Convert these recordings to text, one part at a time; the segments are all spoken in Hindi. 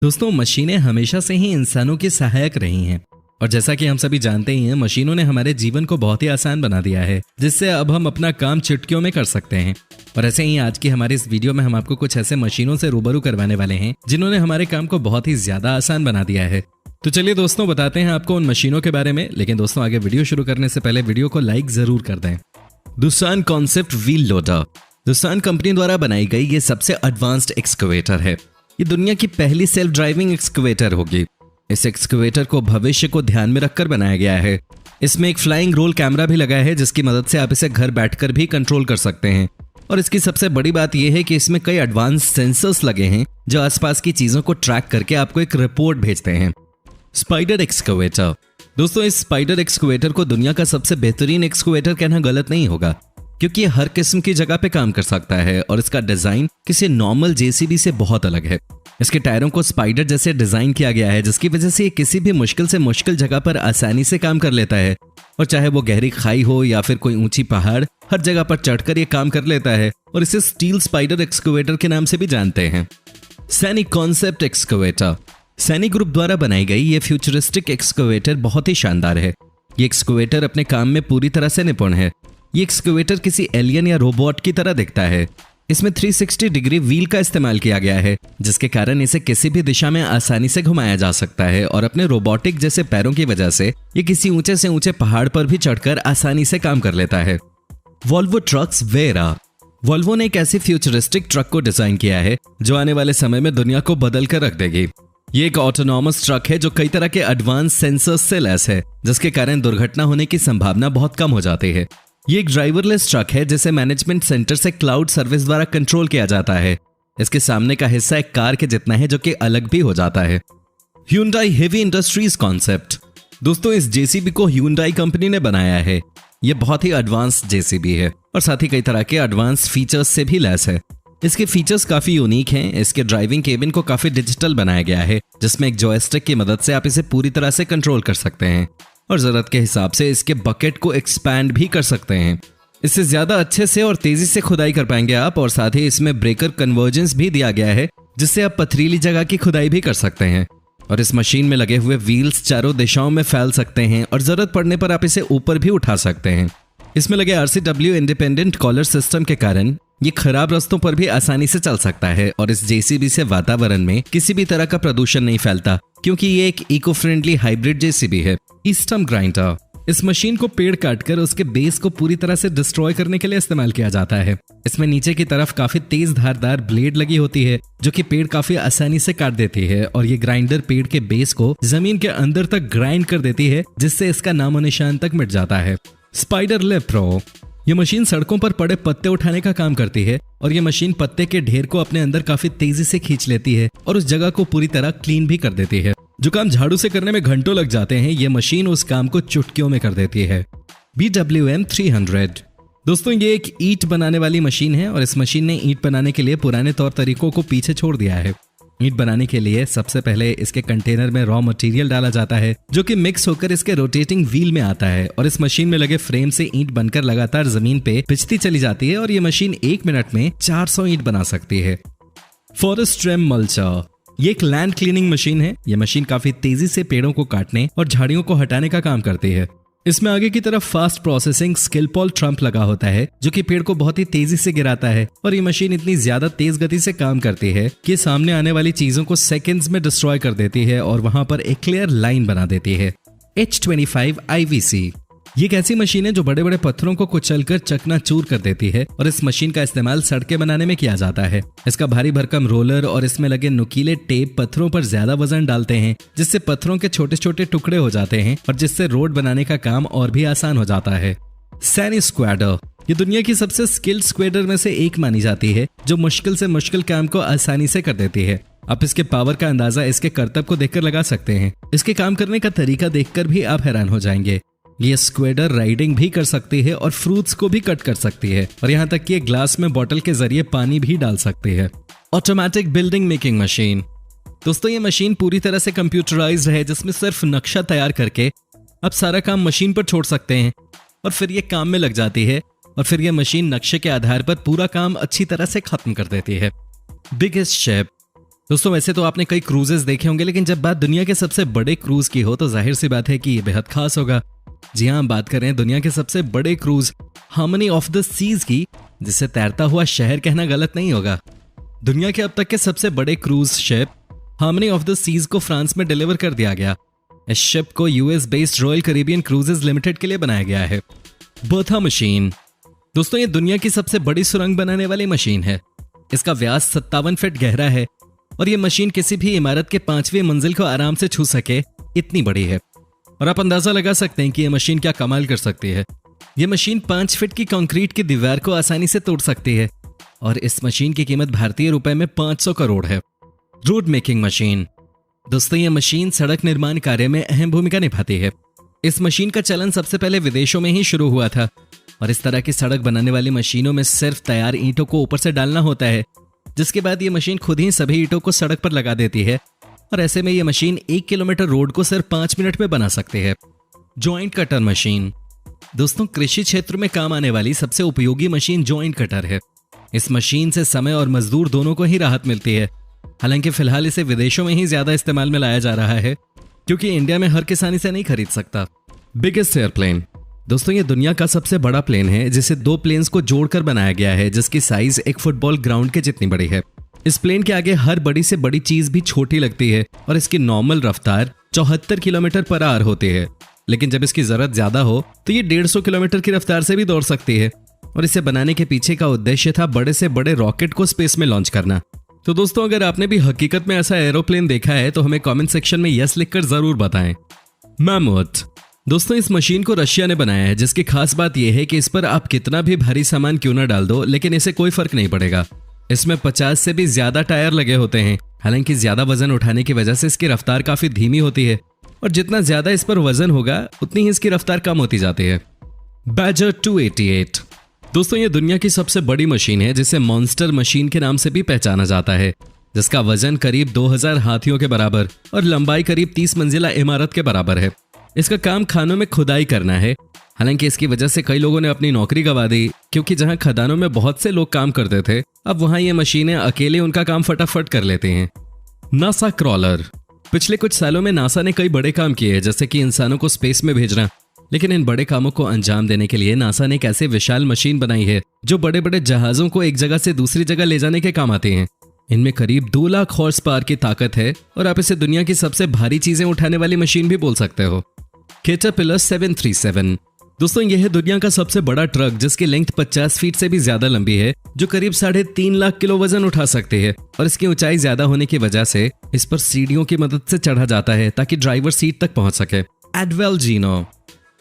दोस्तों, मशीनें हमेशा से ही इंसानों की सहायक रही हैं और जैसा कि हम सभी जानते ही हैं, मशीनों ने हमारे जीवन को बहुत ही आसान बना दिया है, जिससे अब हम अपना काम चुटकियों में कर सकते हैं। और ऐसे ही आज की हमारी इस वीडियो में हम आपको कुछ ऐसे मशीनों से रूबरू करवाने वाले हैं जिन्होंने हमारे काम को बहुत ही ज्यादा आसान बना दिया है। तो चलिए दोस्तों, बताते हैं आपको उन मशीनों के बारे में। लेकिन दोस्तों, आगे वीडियो शुरू करने से पहले वीडियो को लाइक जरूर कर दें। दुसान कॉन्सेप्ट व्हील लोडर दुसान कंपनी द्वारा बनाई गई ये सबसे एडवांस्ड एक्सकवेटर है। ये दुनिया की पहली सेल्फ ड्राइविंग एक्सकवेटर होगी। इस एक्सकवेटर को भविष्य को ध्यान में रखकर बनाया गया है। इसमें एक फ्लाइंग रोल कैमरा भी लगा है, जिसकी मदद से आप इसे घर बैठकर भी कंट्रोल कर सकते हैं। और इसकी सबसे बड़ी बात यह है कि इसमें कई एडवांस सेंसर्स लगे हैं जो आसपास की चीजों को ट्रैक करके आपको एक रिपोर्ट भेजते हैं। स्पाइडर एक्सकवेटर दोस्तों, इस स्पाइडर एक्सकवेटर को दुनिया का सबसे बेहतरीन एक्सकवेटर कहना गलत नहीं होगा, क्योंकि ये हर किस्म की जगह पे काम कर सकता है और इसका डिजाइन किसी नॉर्मल जेसीबी से बहुत अलग है। इसके टायरों को स्पाइडर जैसे डिजाइन किया गया है, जिसकी वजह से ये किसी भी मुश्किल से मुश्किल जगह पर आसानी से काम कर लेता है। और चाहे वो गहरी खाई हो या फिर कोई ऊंची पहाड़, हर जगह पर चढ़कर ये काम कर लेता है और इसे स्टील स्पाइडर एक्सकवेटर के नाम से भी जानते हैं। Saini concept excavator Saini group द्वारा बनाई गई ये फ्यूचरिस्टिक एक्सकवेटर बहुत ही शानदार है। ये एक्सकवेटर अपने काम में पूरी तरह से निपुण है। ये एक्सकवेटर किसी एलियन या रोबोट की तरह दिखता है। इसमें 360 डिग्री व्हील का इस्तेमाल किया गया है, जिसके कारण इसे किसी भी दिशा में आसानी से घुमाया जा सकता है और अपने रोबोटिक जैसे पैरों की वजह से ये किसी ऊंचे से ऊंचे पहाड़ पर भी चढ़कर आसानी से काम कर लेता है। वोल्वो ट्रक्स वेरा वोल्वो ने एक ऐसी फ्यूचरिस्टिक ट्रक को डिजाइन किया है जो आने वाले समय में दुनिया को बदल कर रख देगी। ये एक ऑटोनॉमस ट्रक है जो कई तरह के एडवांस सेंसर्स से लैस है, जिसके कारण दुर्घटना होने की संभावना बहुत कम हो जाती है। ये एक ड्राइवरलेस ट्रक है जिसे मैनेजमेंट सेंटर से क्लाउड सर्विस द्वारा कंट्रोल किया जाता है। इसके सामने का हिस्सा एक कार के जितना है, जो कि अलग भी हो जाता है। Hyundai हेवी इंडस्ट्रीज कॉन्सेप्ट दोस्तों, इस जेसीबी को Hyundai कंपनी ने बनाया है। यह बहुत ही एडवांस जेसीबी है और साथ ही कई तरह के एडवांस फीचर्स से भी लैस है। इसके फीचर्स काफी यूनिक हैं। इसके ड्राइविंग केबिन को काफी डिजिटल बनाया गया है, जिसमें एक जॉयस्टिक की मदद से आप इसे पूरी तरह से कंट्रोल कर सकते हैं और जरूरत के हिसाब से इसके बकेट को एक्सपैंड भी कर सकते हैं। इससे ज्यादा अच्छे से और तेजी से खुदाई कर पाएंगे आप। और साथ ही इसमें ब्रेकर कन्वर्जेंस भी दिया गया है, जिससे आप पथरीली जगह की खुदाई भी कर सकते हैं। और इस मशीन में लगे हुए व्हील्स चारों दिशाओं में फैल सकते हैं और जरूरत पड़ने पर आप इसे ऊपर भी उठा सकते हैं। इसमें लगे RCW इंडिपेंडेंट कॉलर सिस्टम के कारण ये खराब रास्तों पर भी आसानी से चल सकता है और इस जेसीबी से वातावरण में किसी भी तरह का प्रदूषण नहीं फैलता, क्योंकि ये एक इको फ्रेंडली हाइब्रिड जेसीबी है। स्टम्प ग्राइंडर इस मशीन को पेड़ काटकर उसके बेस को पूरी तरह से डिस्ट्रॉय करने के लिए इस्तेमाल किया जाता है। इसमें नीचे की तरफ काफी तेज धारदार ब्लेड लगी होती है, जो कि पेड़ काफी आसानी से काट देती है और ये ग्राइंडर पेड़ के बेस को जमीन के अंदर तक ग्राइंड कर देती है, जिससे इसका नामो निशान तक मिट जाता है। स्पाइडर लिफ्ट प्रो ये मशीन सड़कों पर पड़े पत्ते उठाने का काम करती है और ये मशीन पत्ते के ढेर को अपने अंदर काफी तेजी से खींच लेती है और उस जगह को पूरी तरह क्लीन भी कर देती है। जो काम झाड़ू से करने में घंटों लग जाते हैं, ये मशीन उस काम को चुटकियों में कर देती है। BWM 300 दोस्तों, ये एक ईंट बनाने वाली मशीन है और इस मशीन ने ईंट बनाने के लिए पुराने तौर तरीकों को पीछे छोड़ दिया है। ईंट बनाने के लिए सबसे पहले इसके कंटेनर में रॉ मटेरियल डाला जाता है, जो कि मिक्स होकर इसके रोटेटिंग व्हील में आता है और इस मशीन में लगे फ्रेम से ईंट बनकर लगातार जमीन पे पिचती चली जाती है और ये मशीन 1 मिनट में 400 ईंट बना सकती है। फॉरेस्ट ट्रिम मल्चर ये एक लैंड क्लीनिंग मशीन है। यह मशीन काफी तेजी से पेड़ों को काटने और झाड़ियों को हटाने का काम करती है। इसमें आगे की तरफ फास्ट प्रोसेसिंग स्किलपॉल ट्रम्प लगा होता है, जो कि पेड़ को बहुत ही तेजी से गिराता है और ये मशीन इतनी ज्यादा तेज गति से काम करती है कि सामने आने वाली चीजों को सेकंड्स में डिस्ट्रॉय कर देती है और वहां पर एक क्लियर लाइन बना देती है। H25 IVC ये एक ऐसी मशीन है जो बड़े बड़े पत्थरों को कुचलकर चकनाचूर कर देती है और इस मशीन का इस्तेमाल सड़कें बनाने में किया जाता है। इसका भारी भरकम रोलर और इसमें लगे नुकीले टेप पत्थरों पर ज्यादा वजन डालते हैं, जिससे पत्थरों के छोटे छोटे टुकड़े हो जाते हैं और जिससे रोड बनाने का काम और भी आसान हो जाता है। सैनी स्क्वाडर ये दुनिया की सबसे स्किल्ड स्क्वेडर में से एक मानी जाती है, जो मुश्किल से मुश्किल काम को आसानी से कर देती है। आप इसके पावर का अंदाजा इसके करतब को देखकर लगा सकते हैं। इसके काम करने का तरीका देखकर भी आप हैरान हो जाएंगे। ये स्क्वेडर राइडिंग भी कर सकती है और फ्रूट्स को भी कट कर सकती है और यहाँ तक कि ग्लास में बोतल के जरिए पानी भी डाल सकती है। ऑटोमेटिक बिल्डिंग मेकिंग मशीन दोस्तों, ये मशीन पूरी तरह से कंप्यूटराइज्ड है, जिसमें सिर्फ नक्शा तैयार करके आप सारा काम मशीन पर छोड़ सकते हैं और फिर ये काम में लग जाती है और फिर ये मशीन नक्शे के आधार पर पूरा काम अच्छी तरह से खत्म कर देती है। बिगेस्ट शेफ दोस्तों वैसे तो आपने कई क्रूजेस देखे होंगे, लेकिन जब बात दुनिया के सबसे बड़े क्रूज की हो तो जाहिर सी बात है कि ये बेहद खास होगा। जी हाँ, हम बात कर रहे हैं दुनिया के सबसे बड़े cruise Harmony of the Seas की, जिसे तैरता हुआ शहर कहना गलत नहीं होगा। दुनिया के अब तक के सबसे बड़े cruise ship Harmony of the Seas को फ्रांस में डिलीवर कर दिया गया। इस शिप को US based Royal Caribbean Cruises Limited के लिए बनाया गया है। बर्था मशीन, दोस्तों ये दुनिया की सबसे बड़ी सुरंग बनाने वाली मशीन है। इसका व्यास 57 फीट गहरा है और ये मशीन किसी भी इमारत के 5वीं मंजिल को आराम से छू सके इतनी बड़ी है। और आप अंदाजा लगा सकते हैं कि यह मशीन क्या कमाल कर सकती है। यह मशीन 5 फीट की कंक्रीट की दीवार को आसानी से तोड़ सकती है और इस मशीन की कीमत भारतीय रुपए में 500 करोड़ है। रोड मेकिंग मशीन, दोस्तों यह मशीन सड़क निर्माण कार्य में अहम भूमिका निभाती है। इस मशीन का चलन सबसे पहले विदेशों में ही शुरू हुआ था और इस तरह की सड़क बनाने वाली मशीनों में सिर्फ तैयार ईंटों को ऊपर से डालना होता है, जिसके बाद ये मशीन खुद ही सभी ईंटों को सड़क पर लगा देती है और ऐसे में ये मशीन 1 किलोमीटर रोड को सिर्फ 5 मिनट में बना सकती है। जॉइंट कटर मशीन, दोस्तों कृषि क्षेत्र में काम आने वाली सबसे उपयोगी मशीन जॉइंट कटर है। इस मशीन से समय और मजदूर दोनों को ही राहत मिलती है। हालांकि फिलहाल इसे विदेशों में ही ज्यादा इस्तेमाल में लाया जा रहा है, क्योंकि इंडिया में हर किसान इसे नहीं खरीद सकता। बिगेस्ट एयरप्लेन, दोस्तों ये दुनिया का सबसे बड़ा प्लेन है जिसे 2 प्लेन्स को जोड़कर बनाया गया है, जिसकी साइज एक फुटबॉल ग्राउंड के जितनी बड़ी है। इस प्लेन के आगे हर बड़ी से बड़ी चीज भी छोटी लगती है और इसकी नॉर्मल रफ्तार 74 किलोमीटर पर आवर होती है, लेकिन जब इसकी जरूरत ज्यादा हो तो ये 150 किलोमीटर की रफ्तार से भी दौड़ सकती है। और इसे बनाने के पीछे का उद्देश्य था बड़े से बड़े रॉकेट को स्पेस में लॉन्च करना। तो दोस्तों अगर आपने भी हकीकत में ऐसा एरोप्लेन देखा है तो हमें कमेंट सेक्शन में यस लिखकर जरूर बताएं। मैमोथ, दोस्तों इस मशीन को रशिया ने बनाया है, जिसकी खास बात यह है कि इस पर आप कितना भी भारी सामान क्यों ना डाल दो, लेकिन इसे कोई फर्क नहीं पड़ेगा। इसमें 50 से भी ज्यादा टायर लगे होते हैं। हालांकि ज्यादा वजन उठाने की वजह से इसकी रफ्तार काफी धीमी होती है और जितना ज्यादा इस पर वजन होगा उतनी ही इसकी रफ्तार कम होती जाती है। बैजर 288, दोस्तों ये दुनिया की सबसे बड़ी मशीन है जिसे मॉन्स्टर मशीन के नाम से भी पहचाना जाता है, जिसका वजन करीब 2000 हाथियों के बराबर और लंबाई करीब 30 मंजिला इमारत के बराबर है। इसका काम खानों में खुदाई करना है। हालांकि इसकी वजह से कई लोगों ने अपनी नौकरी गंवा दी, क्योंकि जहां खदानों में बहुत से लोग काम करते थे, अब वहां ये मशीनें अकेले उनका काम फटाफट कर लेते हैं। नासा क्रॉलर, पिछले कुछ सालों में नासा ने कई बड़े काम किए हैं, जैसे कि इंसानों को स्पेस में भेजना, लेकिन इन बड़े कामों को अंजाम देने के लिए नासा ने एक ऐसी विशाल मशीन बनाई है जो बड़े बड़े जहाजों को एक जगह से दूसरी जगह ले जाने के काम आते हैं। इनमें करीब 2 लाख हॉर्स पावर की ताकत है और आप इसे दुनिया की सबसे भारी चीजें उठाने वाली मशीन भी बोल सकते हो। कैटरपिलर 737, दोस्तों यह है दुनिया का सबसे बड़ा ट्रक जिसकी लेंथ 50 फीट से भी ज्यादा लंबी है, जो करीब 3.5 लाख किलो वजन उठा सकती है और इसकी ऊंचाई ज्यादा होने की वजह से इस पर सीढ़ियों की मदद से चढ़ा जाता है ताकि ड्राइवर सीट तक पहुंच सके। एडवेल जीनो,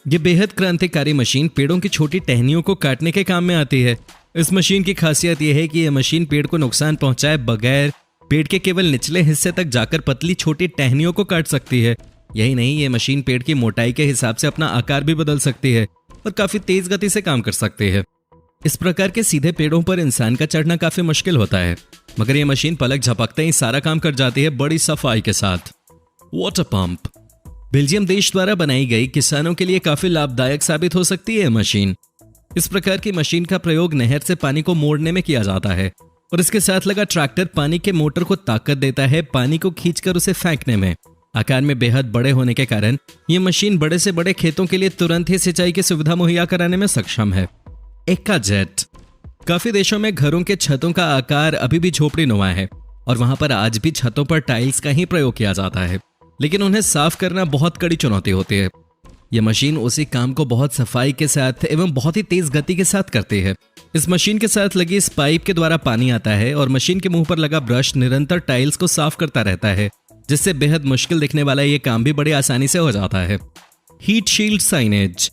ये बेहद क्रांतिकारी मशीन पेड़ों की छोटी टहनियों को काटने के काम में आती है। इस मशीन की खासियत यह है कि यह मशीन पेड़ को नुकसान पहुंचाए बगैर पेड़ के केवल निचले हिस्से तक जाकर पतली छोटी टहनियों को काट सकती है। यही नहीं, ये मशीन पेड़ की मोटाई के हिसाब से अपना आकार भी बदल सकती है और काफी तेज गति से काम कर सकती है। इस प्रकार के सीधे पेड़ों पर इंसान का चढ़ना काफी मुश्किल होता है, मगर यह मशीन पलक झपकते ही सारा काम कर जाती है बड़ी सफाई के साथ। वाटर पंप, बेल्जियम देश द्वारा बनाई गई किसानों के लिए काफी लाभदायक साबित हो सकती है मशीन। इस प्रकार की मशीन का प्रयोग नहर से पानी को मोड़ने में किया जाता है और इसके साथ लगा ट्रैक्टर पानी के मोटर को ताकत देता है पानी को खींचकर उसे फेंकने में। आकार में बेहद बड़े होने के कारण ये मशीन बड़े से बड़े खेतों के लिए तुरंत ही सिंचाई की सुविधा मुहैया कराने में सक्षम है। एक्का जेट, काफी देशों में घरों के छतों का आकार अभी भी झोपड़ी नुमा है और वहां पर आज भी छतों पर टाइल्स का ही प्रयोग किया जाता है, लेकिन उन्हें साफ करना बहुत कड़ी चुनौती होती है। यह मशीन उसी काम को बहुत सफाई के साथ एवं बहुत ही तेज गति के साथ करती है। इस मशीन के साथ लगी इस पाइप के द्वारा पानी आता है और मशीन के मुंह पर लगा ब्रश निरंतर टाइल्स को साफ करता रहता है, जिससे बेहद मुश्किल दिखने वाला यह काम भी बड़ी आसानी से हो जाता है। हीट शील्ड साइनेज,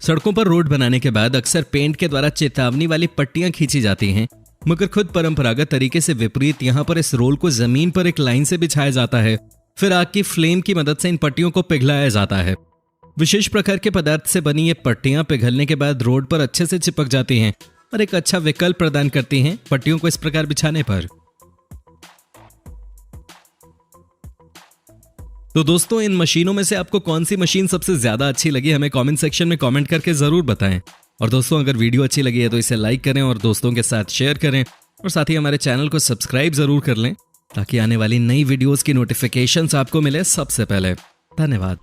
सड़कों पर रोड बनाने के बाद अक्सर पेंट के द्वारा चेतावनी वाली पट्टियां खींची जाती हैं, मगर खुद परंपरागत तरीके से विपरीत यहाँ पर इस रोल को जमीन पर एक लाइन से बिछाया जाता है, फिर आग की फ्लेम की मदद से इन पट्टियों को पिघलाया जाता है। विशेष प्रकार के पदार्थ से बनी ये पट्टियां पिघलने के बाद रोड पर अच्छे से चिपक जाती हैं और एक अच्छा विकल्प प्रदान करती हैं पट्टियों को इस प्रकार बिछाने पर। तो दोस्तों, इन मशीनों में से आपको कौन सी मशीन सबसे ज्यादा अच्छी लगी हमें कमेंट सेक्शन में कमेंट करके जरूर बताएं। और दोस्तों, अगर वीडियो अच्छी लगी है तो इसे लाइक करें और दोस्तों के साथ शेयर करें और साथ ही हमारे चैनल को सब्सक्राइब जरूर कर लें ताकि आने वाली नई वीडियोस की नोटिफिकेशंस आपको मिले सबसे पहले। धन्यवाद।